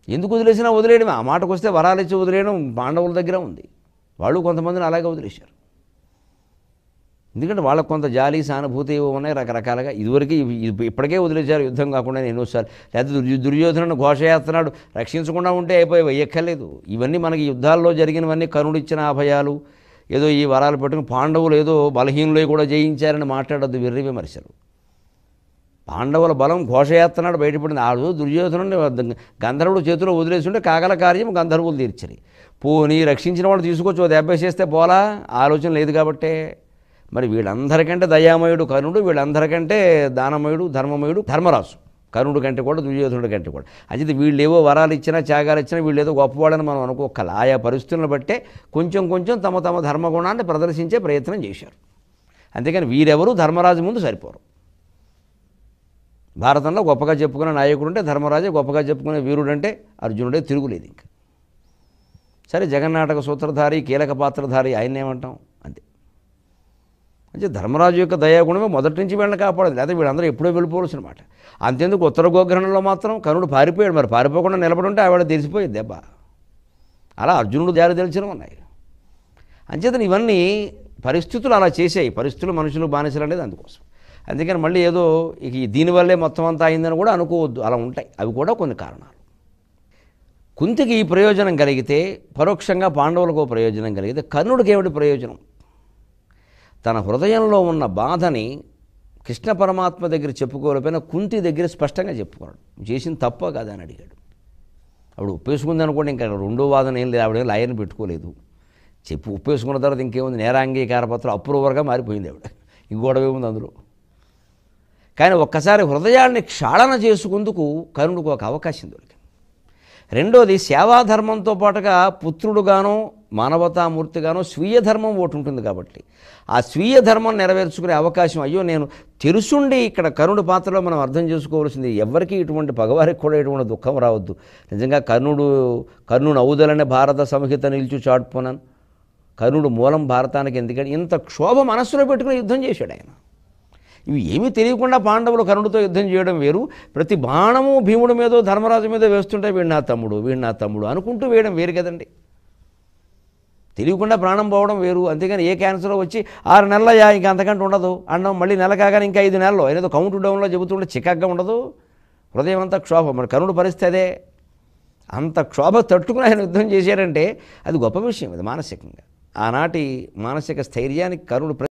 ఎందుకు వదిలేసినా వదిలేయడమే. ఆ మాటకు వస్తే వరాలు ఇచ్చి వదిలేయడం పాండవుల దగ్గర ఉంది. వాళ్ళు కొంతమందిని అలాగే వదిలేశారు. ఎందుకంటే వాళ్ళకు కొంత జాలి సానుభూతి ఉన్నాయి రకరకాలుగా. ఇదివరకు ఇప్పటికే వదిలేశారు యుద్ధం కాకుండా ఎన్నోసార్లు. లేకపోతే దుర్యోధనుడు ఘోషయాత్రనాడు రక్షించకుండా ఉంటే అయిపోయి ఎక్కర్లేదు. ఇవన్నీ మనకి యుద్ధాల్లో జరిగినవన్నీ కర్ణుడిచ్చిన అభయాలు. ఏదో ఈ వరాలు పెట్టుకుని పాండవులు ఏదో బలహీనులై కూడా జయించారని మాట్లాడద్దు వెర్రి విమర్శలు. పాండవుల బలం ఘోషయాత్రనాడు బయటపడింది. ఆడు దుర్యోధనుడిని గంధర్వుడు చేతిలో వదిలేస్తుంటే కాగల కార్యం గంధర్వులు తీర్చరి. పోనీ రక్షించిన వాడు తీసుకొచ్చి దెబ్బ చేస్తే పోలా, ఆలోచన లేదు కాబట్టే. మరి వీళ్ళందరికంటే దయామయుడు కర్ణుడు, వీళ్ళందరికంటే దానమయుడు ధర్మమయుడు ధర్మరాజు. కర్ణుడి కంటే కూడా దుర్యోధనుడి కంటే కూడా. అయితే వీళ్ళు ఏవో వరాలు ఇచ్చినా త్యాగాలు ఇచ్చినా వీళ్ళు ఏదో గొప్పవాడని మనం అనుకోకల. ఆయా పరిస్థితులను బట్టే కొంచెం కొంచెం తమ తమ ధర్మగుణాన్ని ప్రదర్శించే ప్రయత్నం చేశారు. అంతేకాని వీరెవరూ ధర్మరాజు ముందు సరిపోరు. భారతంలో గొప్పగా చెప్పుకునే నాయకుడు అంటే ధర్మరాజే, గొప్పగా చెప్పుకునే వీరుడంటే అర్జునుడే, తిరుగులేదు ఇంకా. సరే, జగన్నాటక సూత్రధారి కీలక పాత్రధారి ఆయన ఏమంటాం అంతే. అంటే ధర్మరాజు యొక్క దయాగుణమే మొదటి నుంచి వీళ్ళని కాపాడదు. లేకపోతే వీళ్ళందరూ ఎప్పుడో వెళ్ళిపోవలసిన మాట. అంతేందుకు ఉత్తర గోగ్రహణంలో మాత్రం కర్ణుడు పారిపోయాడు. మరి పారిపోకుండా నిలబడి ఉంటే ఆవిడ తెలిసిపోయేది దెబ్బ. అలా అర్జునుడు దారి తెలిసినవి ఉన్నాయి. అంచేతను ఇవన్నీ పరిస్థితులు అలా చేసాయి. పరిస్థితులు మనుషులు బానిసలు అనేది అందుకోసం. అందుకని మళ్ళీ ఏదో ఇక దీనివల్లే మొత్తం అంతా అయిందని కూడా అనుకోవద్దు. అలా ఉంటాయి. అవి కూడా కొన్ని కారణాలు. కుంతికి ఈ ప్రయోజనం కలిగితే పరోక్షంగా పాండవులకు ప్రయోజనం కలిగితే కర్ణుడికి ఏమిటి ప్రయోజనం? తన హృదయంలో ఉన్న బాధని కృష్ణ పరమాత్మ దగ్గర చెప్పుకోలేకపోయినా కుంతి దగ్గర స్పష్టంగా చెప్పుకున్నాడు. చేసిన తప్ప కాదా అని అడిగాడు. ఆవిడ ఒప్పేసుకుంది అనుకోండి, ఇంకా రెండో వాదన ఏం లేదు. ఆవిడ లాయర్ని పెట్టుకోలేదు. ఒప్పేసుకున్న తర్వాత ఇంకేముంది, నేరాంగీకార పత్రం అప్రూవర్గా మారిపోయింది ఆవిడ. ఇంకోడవే ఉంది అందులో. కానీ ఒక్కసారి హృదయాన్ని క్షాళన చేసుకుందుకు కర్ణుడికి ఒక అవకాశం దొరికింది. రెండోది, సేవాధర్మంతో పాటుగా పుత్రుడుగానో మానవతామూర్తిగానో స్వీయ ధర్మం ఒకటి ఉంటుంది కాబట్టి ఆ స్వీయ ధర్మం నెరవేర్చుకునే అవకాశం. అయ్యో, నేను తెలుసుండి ఇక్కడ కర్ణుడి పాత్రలో మనం అర్థం చేసుకోవాల్సింది, ఎవరికి ఇటువంటి పగవారికి కూడా ఇటువంటి దుఃఖం రావద్దు. నిజంగా కర్ణుడు అవుదలనే భారత సంహిత నిలిచి చాటుపోనాను. కర్ణుడు మూలం భారతానికి. ఎందుకంటే ఇంత క్షోభ మనస్సులో పెట్టుకుని యుద్ధం చేశాడు ఆయన. ఇవి ఏమీ తెలియకుండా పాండవులు కర్ణుడితో యుద్ధం చేయడం వేరు. ప్రతి బాణము భీముడి మీదో ధర్మరాజు మీద వేస్తుంటే వీడు నా తమ్ముడు అనుకుంటూ వేయడం వేరు కదండి. తెలియకుండా ప్రాణం పోవడం వేరు. అంతేగాని ఏ క్యాన్సర్ వచ్చి 6 నెలలయ్యా ఇంకా అంతకంటే ఉండదు అన్నం, మళ్ళీ నెల కాగానే ఇంకా 5 నెలలు ఏదో కౌంట్ డౌన్లో చెబుతుంటే చికాగ్గా ఉండదు. హృదయం అంతా క్షోభ. మరి కర్ణుడి పరిస్థితి అదే. అంత క్షోభ తట్టుకుని ఆయన యుద్ధం చేశారంటే అది గొప్ప విషయం. అది మానసికంగా ఆనాటి మానసిక స్థైర్యానికి కర్ణుడు